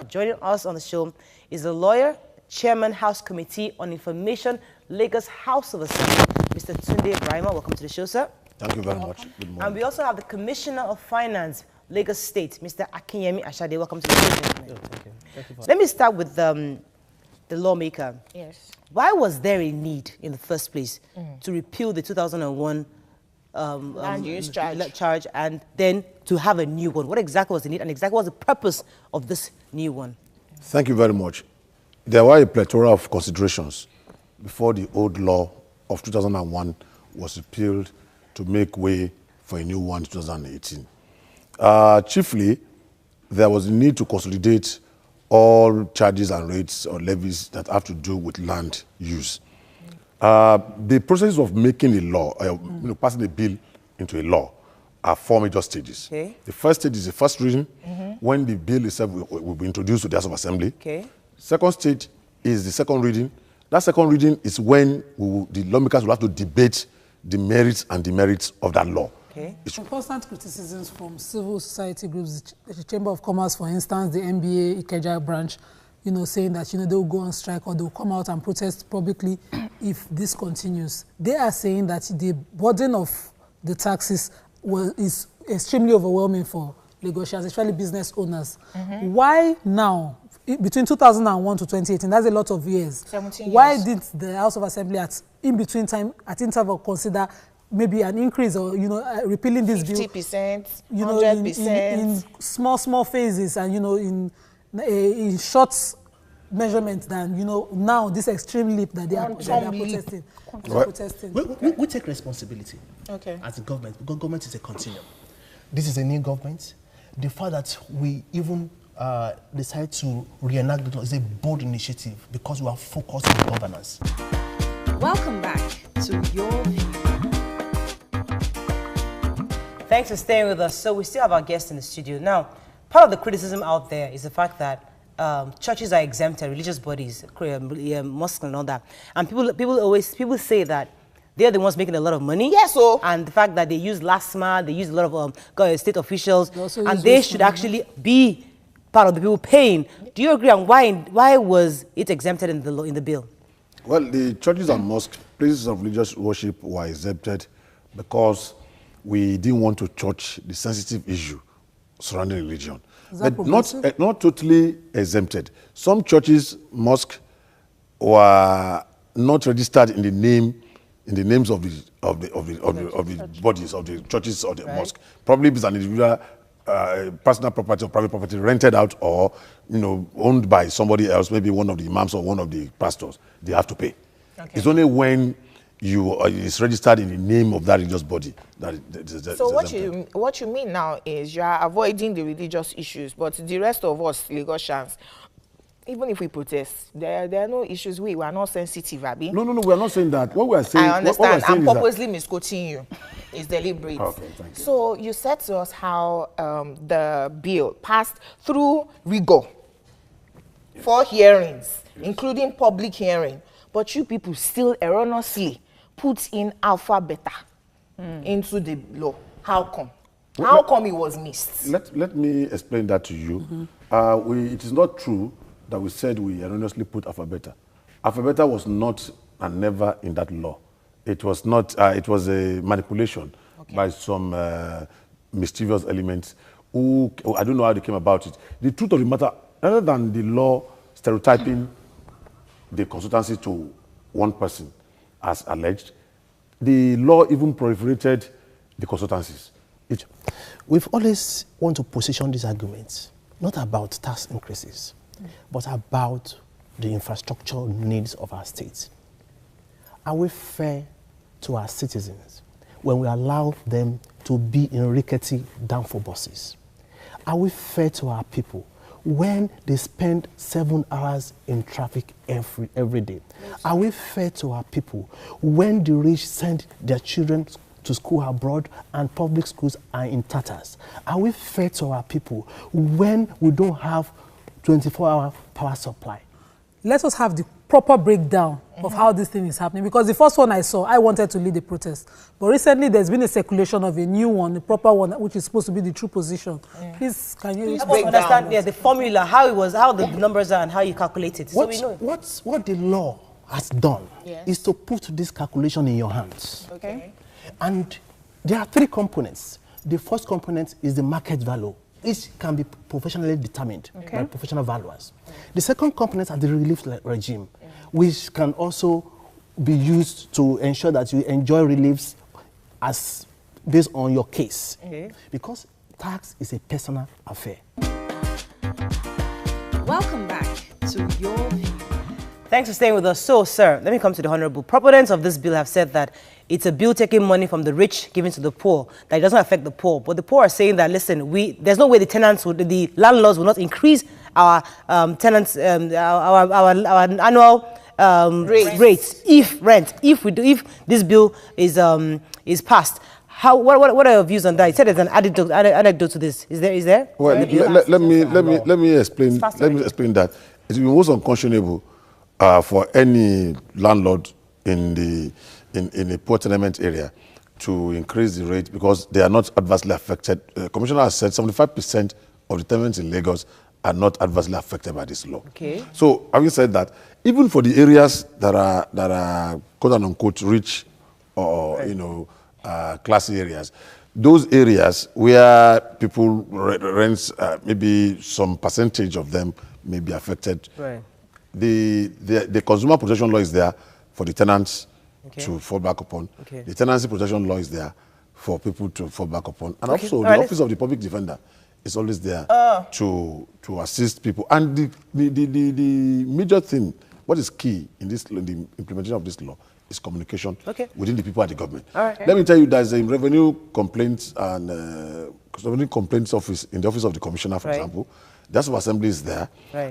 Joining us on the show is a lawyer, Chairman, House Committee on Information, Lagos House of Assembly, Mr. Tunde Ibrahima. Welcome to the show, sir. Thank you very much. Good morning. And we also have the Commissioner of Finance, Lagos State, Mr. Akinwunmi Ambode. Welcome to the show, gentlemen. Thank you. Let me start with the lawmaker. Yes. Why was there a need in the first place to repeal the 2001 Land use charge and then to have a new one? What exactly was the need and exactly what was the purpose of this new one? Thank you very much. There were a plethora of considerations before the old law of 2001 was repealed to make way for a new one in 2018. Chiefly, there was a need to consolidate all charges and rates or levies that have to do with land use. The process of making a law, passing a bill into a law, are four major stages. Okay. The first stage is the first reading, when the bill itself will be introduced to the House of Assembly. Okay. Second stage is the second reading. That second reading is when the lawmakers will have to debate the merits and demerits of that law. Okay. Constant criticisms from civil society groups, the Chamber of Commerce, for instance, the NBA Ikeja branch, saying that, they'll go on strike or they'll come out and protest publicly if this continues. They are saying that the burden of the taxes is extremely overwhelming for Lagosians, especially business owners. Why now, between 2001 to 2018, that's a lot of years. 17 years. Why did the House of Assembly at interval consider maybe an increase or, repealing this bill? 50%, 100%. In small phases and, in short measurement than, now this extreme leap that they are protesting. We take responsibility as a government, because government is a continuum. This is a new government. The fact that we even decide to reenact the law is a bold initiative because we are focused on governance. Welcome back to Your View. Thanks for staying with us. So we still have our guest in the studio. Now, part of the criticism out there is the fact that churches are exempted, religious bodies, mosques and all that. And people say that they're the ones making a lot of money. Yes, so. And the fact that they use LASMA, they use a lot of state officials, and they should actually be part of the people paying. Do you agree? And why was it exempted in the bill? Well, the churches and mosques, places of religious worship, were exempted because we didn't want to touch the sensitive issue surrounding religion. But not totally exempted. Some churches, mosques, were not registered in the names of the bodies of the churches or the mosque. Probably it's an individual personal property or private property rented out or owned by somebody else, maybe one of the imams or one of the pastors. They have to pay. Okay. It's only when it's registered in the name of that religious body that so what you mean now is you are avoiding the religious issues, but the rest of us Lagosians, even if we protest, there are no issues. We are not sensitive, Abi. No, we are not saying that. What we are saying, I understand. I'm purposely misquoting you. It's deliberate. Okay, thank you. So you said to us how the bill passed through rigor, 4 hearings, including public hearing, but you people still erroneously put in alpha beta into the law. How come? How come it was missed? Let me explain that to you. It is not true that we said we erroneously put alpha beta. Alpha beta was not and never in that law. It was not. It was a manipulation by some mischievous elements who I don't know how they came about it. The truth of the matter, other than the law stereotyping the consultancy to one person, as alleged, the law even proliferated the consultancies. We've always want to position these arguments not about tax increases, but about the infrastructure needs of our state. Are we fair to our citizens when we allow them to be in rickety downfall buses? Are we fair to our people when they spend 7 hours in traffic every day? Are we fair to our people when the rich send their children to school abroad and public schools are in tatters? Are we fair to our people when we don't have 24-hour power supply? let us have the proper breakdown of how this thing is happening. Because the first one I saw, I wanted to lead the protest. But recently, there's been a circulation of a new one, the proper one, which is supposed to be the true position. Please, can you understand the formula, how it was, how the numbers are, and how you calculate it? What, so we know. What the law has done is to put this calculation in your hands. Okay. And there are three components. The first component is the market value. Each can be professionally determined by professional valuers. The second component is the relief regime, which can also be used to ensure that you enjoy reliefs as based on your case. Because tax is a personal affair. Welcome back to Your View. Thanks for staying with us. So, sir, let me come to the honorable. Proponents of this bill have said that it's a bill taking money from the rich, giving to the poor, that it doesn't affect the poor. But the poor are saying that, listen, there's no way the landlords will not increase our tenants, our annual rates if this bill is passed. What are your views on that? You said there's an anecdote to this. Is there? Well, let me explain. Let me explain that. It will be most unconscionable for any landlord in a poor tenement area to increase the rate because they are not adversely affected. Commissioner has said 75% of the tenants in Lagos are not adversely affected by this law. Okay. So, having said that, even for the areas that are quote unquote rich or classy areas, those areas where people rent, maybe some percentage of them may be affected. Right. The consumer protection law is there for the tenants to fall back upon. The tenancy protection law is there for people to fall back upon. And also the Office of the Public Defender is always there to assist people. And the major thing, what is key in the implementation of this law is communication within the people at the government. Let me tell you, there's a revenue complaints and revenue complaints office in the office of the commissioner, for example. The House of Assembly is there.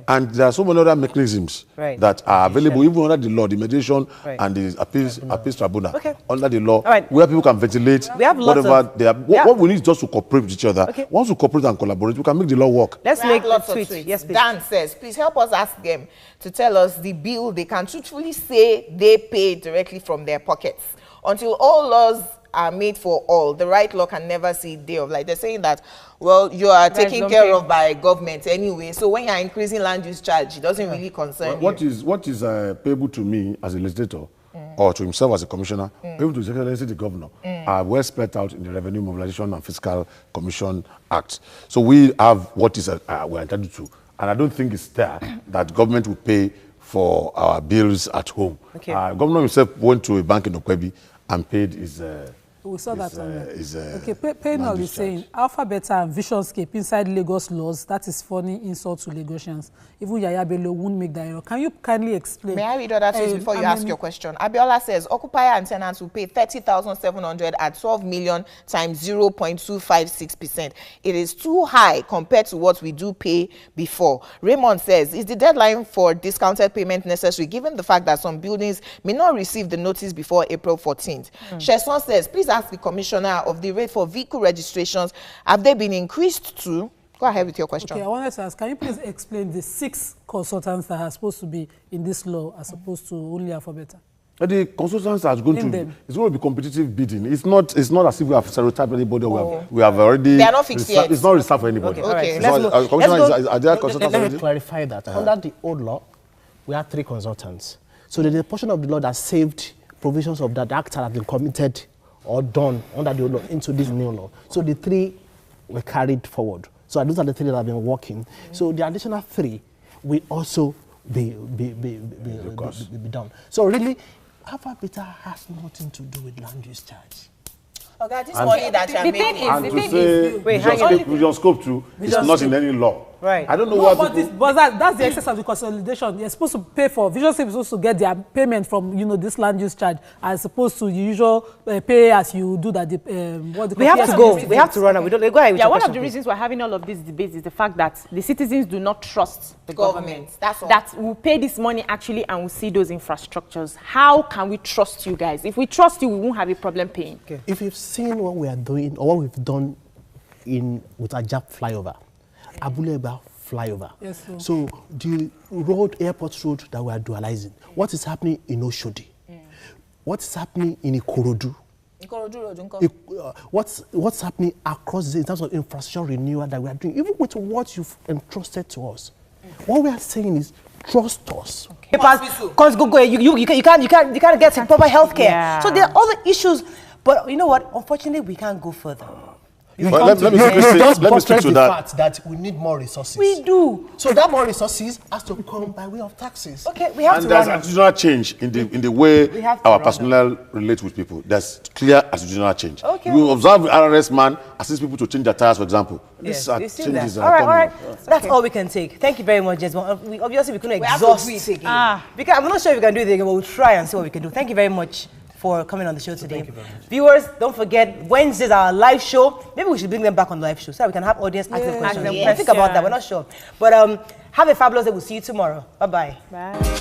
And there are so many other mechanisms that are available, even under the law, the mediation and the appeals tribunal, under the law, where people can ventilate whatever they are. What we need is just to cooperate with each other. Once we cooperate and collaborate, we can make the law work. Let's make lots of tweets. Yes, please. Dan says, please help us ask them to tell us the bill they can truthfully say they pay directly from their pockets. Until all laws are made for all, the right law can never see day of light. They're saying that, well, you are taken care of by government anyway, so when you're increasing land use charge, it doesn't really concern you. What is payable to me as a legislator or to himself as a commissioner, payable to His Excellency the Governor, are well spelled out in the Revenue Mobilization and Fiscal Commission Act. So we have what is we're entitled to, and I don't think it's there that government will pay for our bills at home. Governor himself went to a bank in Okwebi and paid his we saw that on there. Paynol is saying Alpha, Beta, and Visionscape inside Lagos laws. That is funny insult to Lagosians. Even Yaya Bello won't make that error. Can you kindly explain? May I read other things before you ask your question? Abiola says occupier and tenants will pay 30,700 at 12 million times 0.256%. It is too high compared to what we do pay before. Raymond says, is the deadline for discounted payment necessary given the fact that some buildings may not receive the notice before April 14th? Sheson says, please ask the commissioner of the rate for vehicle registrations. Have they been increased to? Go ahead with your question. Okay, I wanted to ask, can you please explain the 6 consultants that are supposed to be in this law as opposed to only Alpha, Beta? The consultants are going to it's going to be competitive bidding. It's not as if we have stereotyped anybody. We have already. They are not fixed yet. It's not reserved for anybody. Okay. Are there consultants Let me clarify that. Under the old law, we had 3 consultants. So there's a portion of the law that saved provisions of that act that have been committed or done under the old law into this new law. So the 3 were carried forward. So those are the 3 that have been working. So the additional 3 will also be done. So really, Alpha Beta has nothing to do with land use charge. Okay, this money that you're making. And to say Visionscape too is not in any law. Right. I don't know what. But that's the excess of the consolidation. You're supposed to pay for. Visionscape is supposed to get their payment from this land use charge as opposed to usual pay as you do that. We have to go. We have to run. We don't go ahead. Yeah, one of the reasons we're having all of these debates is the fact that the citizens do not trust the government. That's all. That will pay this money actually and will see those infrastructures. How can we trust you guys? If we trust you, we won't have a problem paying. Okay. If you've seen what we are doing or what we've done with Ajab flyover, Abuleba flyover. Yes, sir. So the airport road that we are dualizing, what is happening in Oshodi? What is happening in Ikorodu? What's happening across in terms of infrastructure renewal that we are doing, even with what you've entrusted to us? What we are saying is, trust us. Because you can't get proper health care. Yeah. So there are other issues, but you know what? Unfortunately, we can't go further. Let me speak to that. Fact that we need more resources. We do. So that more resources has to come by way of taxes. Okay, we have And to there's run. attitudinal change in the way We have to our run personnel relate with people. There's clear attitudinal change. Okay. You observe the RRS man assist people to change their tires, for example. Yes, These are we've seen changes that. that All are right. coming. That's all we can take. Thank you very much, Jesmond. We couldn't We have to exhaust do it again. because I'm not sure if we can do it again, but we'll try and see what we can do. Thank you very much for coming on the show today. Thank you very much. Viewers, don't forget, Wednesdays are our live show. Maybe we should bring them back on the live show so that we can have audience ask them questions. Ask them Think about that. questions. We're not sure. But have a fabulous day. We'll see you tomorrow. Bye-bye. Bye.